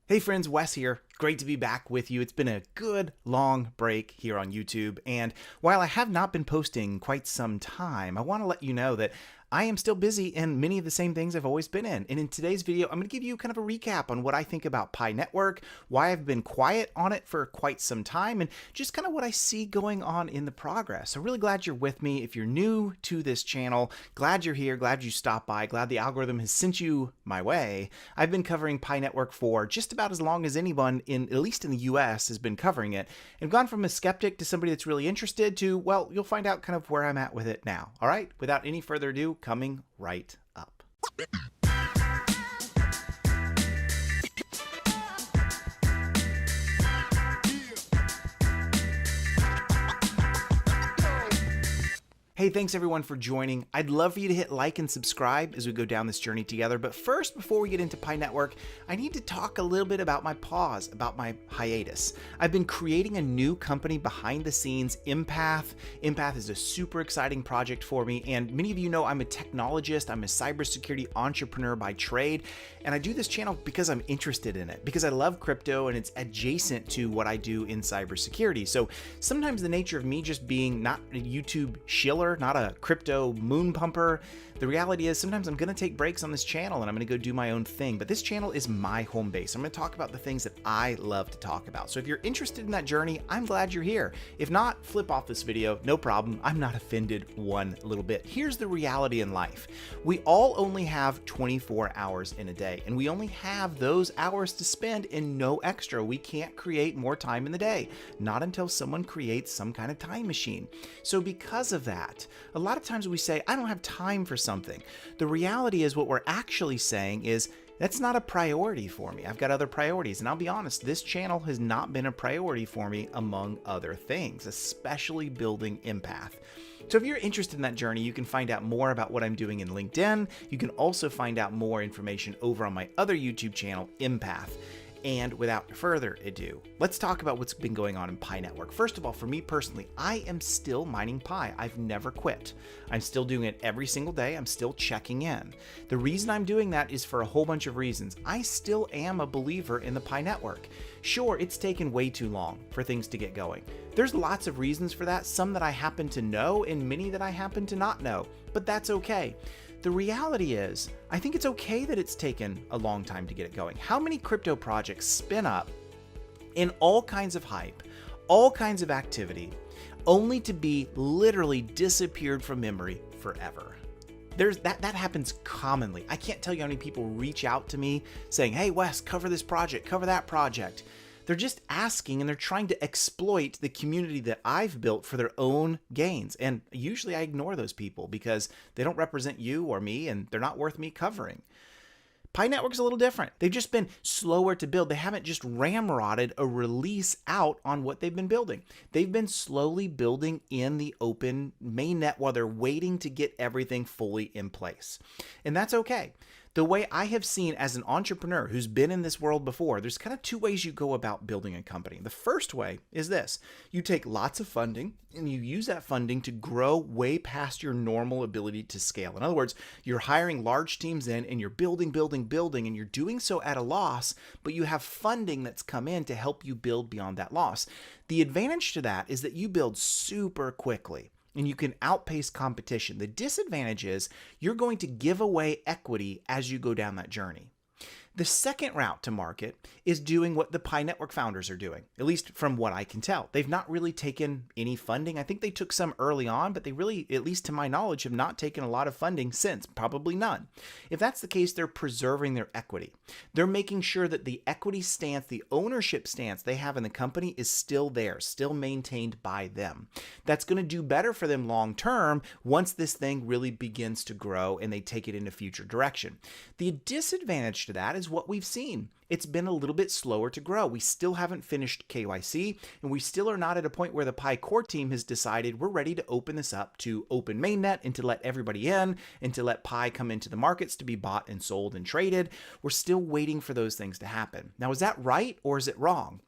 Hey friends, Wes here. Great to be back with you. It's been a good long break here on YouTube, and while I have not been posting quite some time, I want to let you know that I am still busy in many of the same things I've always been in. And in today's video, I'm going to give you kind of a recap on what I think about Pi Network, why I've been quiet on it for quite some time, and just kind of what I see going on in the progress. So really glad you're with me. If you're new to this channel, glad you're here, glad you stopped by, glad the algorithm has sent you my way. I've been covering Pi Network for just about as long as anyone at least in the US has been covering it, and gone from a skeptic to somebody that's really interested to, well, you'll find out kind of where I'm at with it now. All right, without any further ado, coming right up. Hey, thanks everyone for joining. I'd love for you to hit like and subscribe as we go down this journey together. But first, before we get into Pi Network, I need to talk a little bit about my pause, about my hiatus. I've been creating a new company behind the scenes, Empath. Empath is a super exciting project for me. And many of you know I'm a technologist. I'm a cybersecurity entrepreneur by trade. And I do this channel because I'm interested in it, because I love crypto and it's adjacent to what I do in cybersecurity. So sometimes the nature of me just being not a YouTube shiller, not a crypto moon pumper. The reality is sometimes I'm going to take breaks on this channel and I'm going to go do my own thing. But this channel is my home base. I'm going to talk about the things that I love to talk about. So if you're interested in that journey, I'm glad you're here. If not, flip off this video. No problem. I'm not offended one little bit. Here's the reality in life. We all only have 24 hours in a day, and we only have those hours to spend and no extra. We can't create more time in the day, not until someone creates some kind of time machine. So because of that, a lot of times we say, I don't have time for something. The reality is what we're actually saying is, that's not a priority for me. I've got other priorities. And I'll be honest, this channel has not been a priority for me among other things, especially building Empath. So if you're interested in that journey, you can find out more about what I'm doing in LinkedIn. You can also find out more information over on my other YouTube channel, Empath. And without further ado, let's talk about what's been going on in Pi Network. First of all, for me personally, I am still mining Pi. I've never quit. I'm still doing it every single day. I'm still checking in. The reason I'm doing that is for a whole bunch of reasons. I still am a believer in the Pi Network. Sure, it's taken way too long for things to get going. There's lots of reasons for that, some that I happen to know and many that I happen to not know, but that's okay. The reality is, I think it's okay that it's taken a long time to get it going. How many crypto projects spin up in all kinds of hype, all kinds of activity, only to be literally disappeared from memory forever? That happens commonly. I can't tell you how many people reach out to me saying, hey Wes, cover this project, cover that project. They're just asking and they're trying to exploit the community that I've built for their own gains. And usually I ignore those people because they don't represent you or me and they're not worth me covering. Pi Network's a little different. They've just been slower to build. They haven't just ramrodded a release out on what they've been building. They've been slowly building in the open mainnet while they're waiting to get everything fully in place. And that's okay. The way I have seen as an entrepreneur who's been in this world before, there's kind of two ways you go about building a company. The first way is this. You take lots of funding and you use that funding to grow way past your normal ability to scale. In other words, you're hiring large teams in and you're building, and you're doing so at a loss, but you have funding that's come in to help you build beyond that loss. The advantage to that is that you build super quickly and you can outpace competition. The disadvantage is you're going to give away equity as you go down that journey. The second route to market is doing what the Pi Network founders are doing, at least from what I can tell. They've not really taken any funding. I think they took some early on, but they really, at least to my knowledge, have not taken a lot of funding since, probably none. If that's the case, they're preserving their equity. They're making sure that the equity stance, the ownership stance they have in the company is still there, still maintained by them. That's going to do better for them long term once this thing really begins to grow and they take it in a future direction. The disadvantage to that is what we've seen. It's been a little bit slower to grow. We still haven't finished KYC, and we still are not at a point where the Pi core team has decided we're ready to open this up to open mainnet and to let everybody in and to let Pi come into the markets to be bought and sold and traded. We're still waiting for those things to happen. Now, is that right or is it wrong?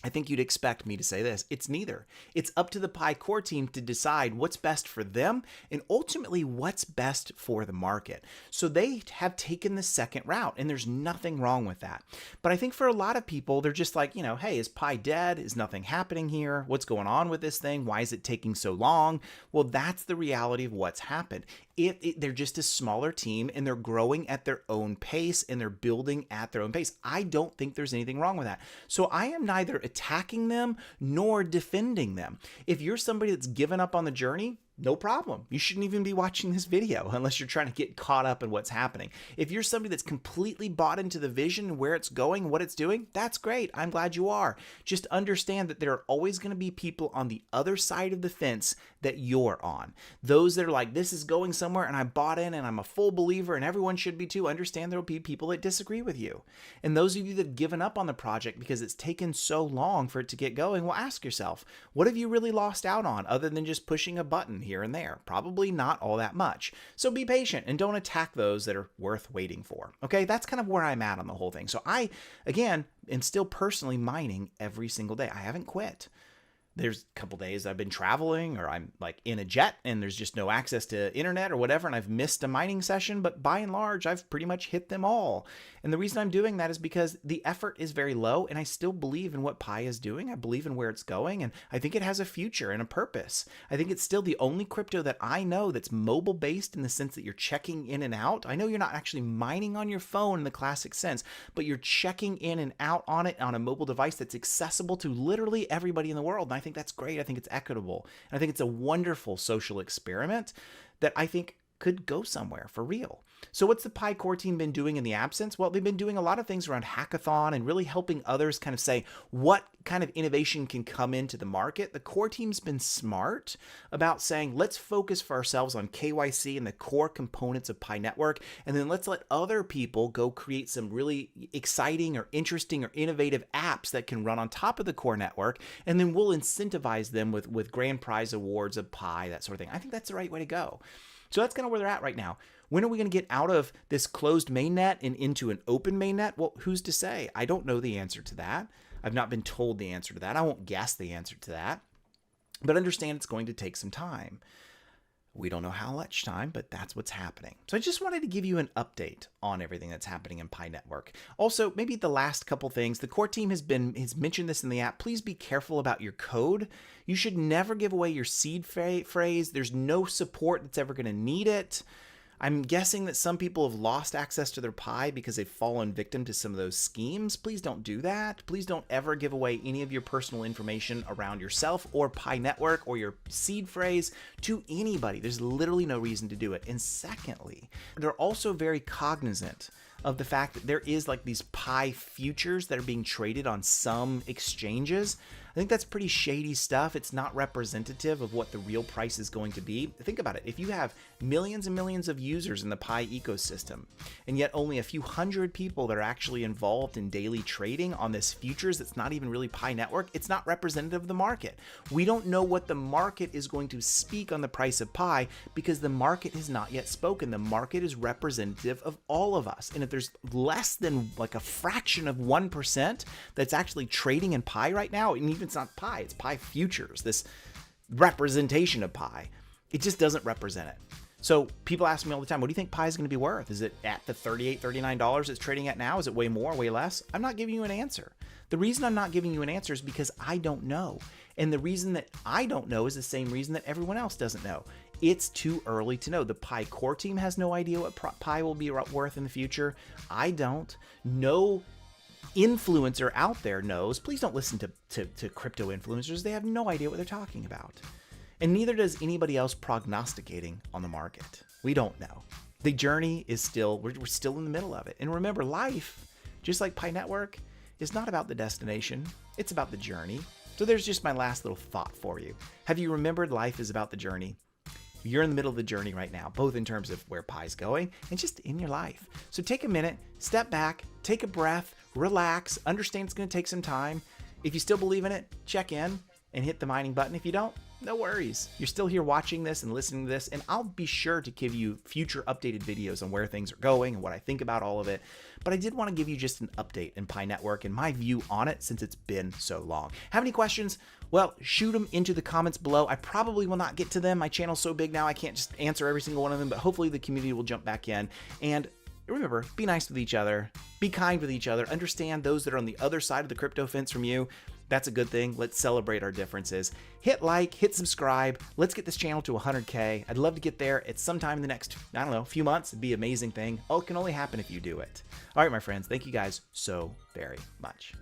I think you'd expect me to say this. It's neither. It's up to the Pi core team to decide what's best for them and ultimately what's best for the market. So they have taken the second route, and there's nothing wrong with that. But I think for a lot of people, they're just like, hey, is Pi dead? Is nothing happening here? What's going on with this thing? Why is it taking so long? Well, that's the reality of what's happened. They're just a smaller team, and they're growing at their own pace, and they're building at their own pace. I don't think there's anything wrong with that. So I am neither attacking them nor defending them. If you're somebody that's given up on the journey, no problem. You shouldn't even be watching this video unless you're trying to get caught up in what's happening. If you're somebody that's completely bought into the vision, where it's going, what it's doing, that's great. I'm glad you are. Just understand that there are always going to be people on the other side of the fence that you're on. Those that are like, this is going somewhere and I bought in and I'm a full believer and everyone should be too. Understand there will be people that disagree with you. And those of you that have given up on the project because it's taken so long for it to get going, well, ask yourself, what have you really lost out on other than just pushing a button here and there? Probably not all that much. So be patient and don't attack those that are worth waiting for. Okay, that's kind of where I'm at on the whole thing. So I, again, am still personally mining every single day. I haven't quit. There's a couple days I've been traveling or I'm like in a jet and there's just no access to internet or whatever, and I've missed a mining session, but by and large, I've pretty much hit them all. And the reason I'm doing that is because the effort is very low and I still believe in what Pi is doing. I believe in where it's going, and I think it has a future and a purpose. I think it's still the only crypto that I know that's mobile based in the sense that you're checking in and out. I know you're not actually mining on your phone in the classic sense, but you're checking in and out on it on a mobile device that's accessible to literally everybody in the world. And I think that's great. I think it's equitable. And I think it's a wonderful social experiment that I think could go somewhere for real. So what's the Pi core team been doing in the absence? Well, they've been doing a lot of things around hackathon and really helping others kind of say what kind of innovation can come into the market. The core team's been smart about saying, let's focus for ourselves on KYC and the core components of Pi Network, and then let's let other people go create some really exciting or interesting or innovative apps that can run on top of the core network, and then we'll incentivize them with grand prize awards of Pi, that sort of thing. I think that's the right way to go. So that's kind of where they're at right now. When are we going to get out of this closed mainnet and into an open mainnet? Well, who's to say? I don't know the answer to that. I've not been told the answer to that. I won't guess the answer to that. But understand it's going to take some time. We don't know how much time, but that's what's happening. So I just wanted to give you an update on everything that's happening in Pi Network. Also, maybe the last couple things, the core team has mentioned this in the app. Please be careful about your code. You should never give away your seed phrase. There's no support that's ever going to need it. I'm guessing that some people have lost access to their Pi because they've fallen victim to some of those schemes. Please don't do that. Please don't ever give away any of your personal information around yourself or Pi Network or your seed phrase to anybody. There's literally no reason to do it. And secondly, they're also very cognizant of the fact that there is like these Pi futures that are being traded on some exchanges. I think that's pretty shady stuff. It's not representative of what the real price is going to be. Think about it. If you have millions and millions of users in the Pi ecosystem, and yet only a few hundred people that are actually involved in daily trading on this futures that's not even really Pi Network, it's not representative of the market. We don't know what the market is going to speak on the price of Pi because the market has not yet spoken. The market is representative of all of us. And if there's less than like a fraction of 1% that's actually trading in Pi right now, and even it's not Pi, it's Pi futures, this representation of Pi, it just doesn't represent it. So people ask me all the time, what do you think Pi is going to be worth? Is it at the $38, $39 it's trading at now? Is it way more, way less? I'm not giving you an answer. The reason I'm not giving you an answer is because I don't know. And the reason that I don't know is the same reason that everyone else doesn't know. It's too early to know. The Pi core team has no idea what Pi will be worth in the future. I don't. No influencer out there knows. Please don't listen to crypto influencers. They have no idea what they're talking about. And neither does anybody else prognosticating on the market. We don't know. The journey is still, we're still in the middle of it. And remember, life, just like Pi Network, is not about the destination. It's about the journey. So there's just my last little thought for you. Have you remembered life is about the journey? You're in the middle of the journey right now, both in terms of where Pi's going and just in your life. So take a minute, step back, take a breath, relax, understand it's going to take some time. If you still believe in it, check in and hit the mining button. If you don't, no worries. You're still here watching this and listening to this, and I'll be sure to give you future updated videos on where things are going and what I think about all of it. But I did want to give you just an update in Pi Network and my view on it since it's been so long. Have any questions? Well, shoot them into the comments below. I probably will not get to them. My channel's so big now I can't just answer every single one of them, but hopefully the community will jump back in. And remember, be nice with each other, be kind with each other, understand those that are on the other side of the crypto fence from you. That's a good thing. Let's celebrate our differences. Hit like, hit subscribe. Let's get this channel to 100K. I'd love to get there at some time in the next, I don't know, few months. It'd be an amazing thing. Oh, it can only happen if you do it. All right, my friends, thank you guys so very much.